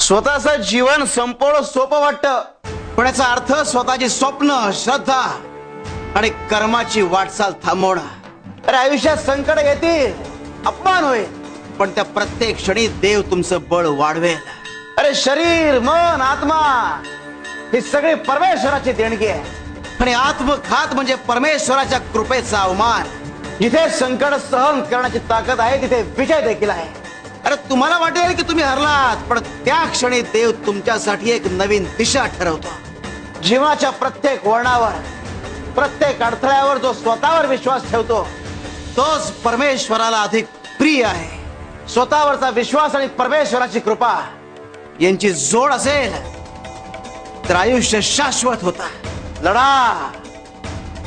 स्वतःचं जीवन संपवणं सोपं वाटतं, पण याचा अर्थ स्वतःची स्वप्न, श्रद्धा आणि कर्माची वाटचाल थांबवणं. अरे आयुष्यात संकट येतील, अपमान होईल, पण त्या प्रत्येक क्षणी देव तुमचं बळ वाढवेल. अरे शरीर, मन, आत्मा ही सगळी परमेश्वराची देणगी आहे आणि आत्मघात म्हणजे परमेश्वराच्या कृपेचा अवमान. जिथे संकट सहन करण्याची ताकद आहे तिथे विजय देखील आहे. अरे तुम्हाला वाटेल की तुम्ही हरलात, पण त्या क्षणी देव तुमच्यासाठी एक नवीन दिशा ठरवतो. जीवनाच्या प्रत्येक वळणावर, प्रत्येक अडथळ्यावर जो स्वतःवर विश्वास ठेवतो तोच परमेश्वराला अधिक प्रिय आहे. स्वतःवरचा विश्वास आणि परमेश्वराची कृपा यांची जोड असेल तर आयुष्य शाश्वत होता. लढा,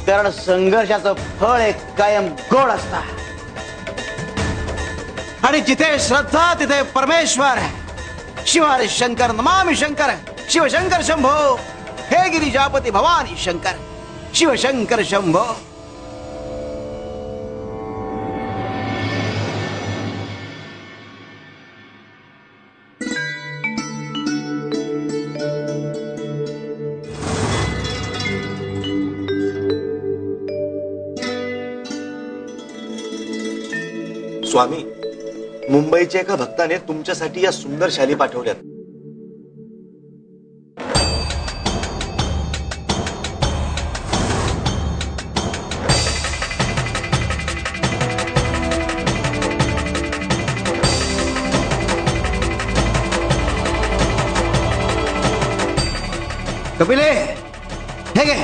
कारण संघर्षाचं फळ एक कायम गोड असतं. आणि जिथे श्रद्धा तिथे परमेश्वर. शिव हरे शंकर, नमामि शंकर, शिवशंकर शंभो. हे गिरिजापती भवानी शंकर, शिवशंकर शंभो. स्वामी, मुंबईच्या एका भक्ताने तुमच्यासाठी या सुंदर शाली पाठवल्यात. कपिले, हे घे.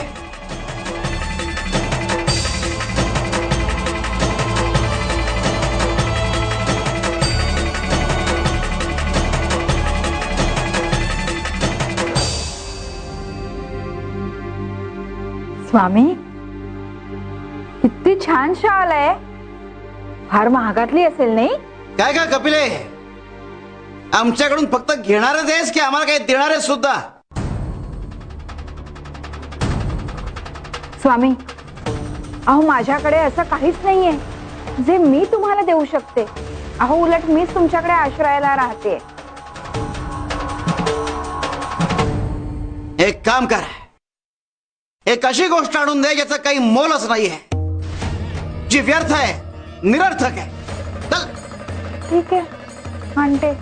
स्वामी, किती छान शाल आहे. फार महागातली असेल नाही? काय का कपिले, आमच्याकडून फक्त घेणारच आहेस की आम्हाला काही देणार आहेस सुद्धा? स्वामी, अहो माझ्याकडे असं काहीच नाहीये जे मी तुम्हाला देऊ शकते. अहो उलट मीच तुमच्याकडे आश्रयाला राहते. एक काम कर, एक अशी गोष्ट आणून दे ज्याचं काही मोलच नाहीये, जी व्यर्थ आहे, निरर्थक आहे. चल. ठीक आहे, आणते.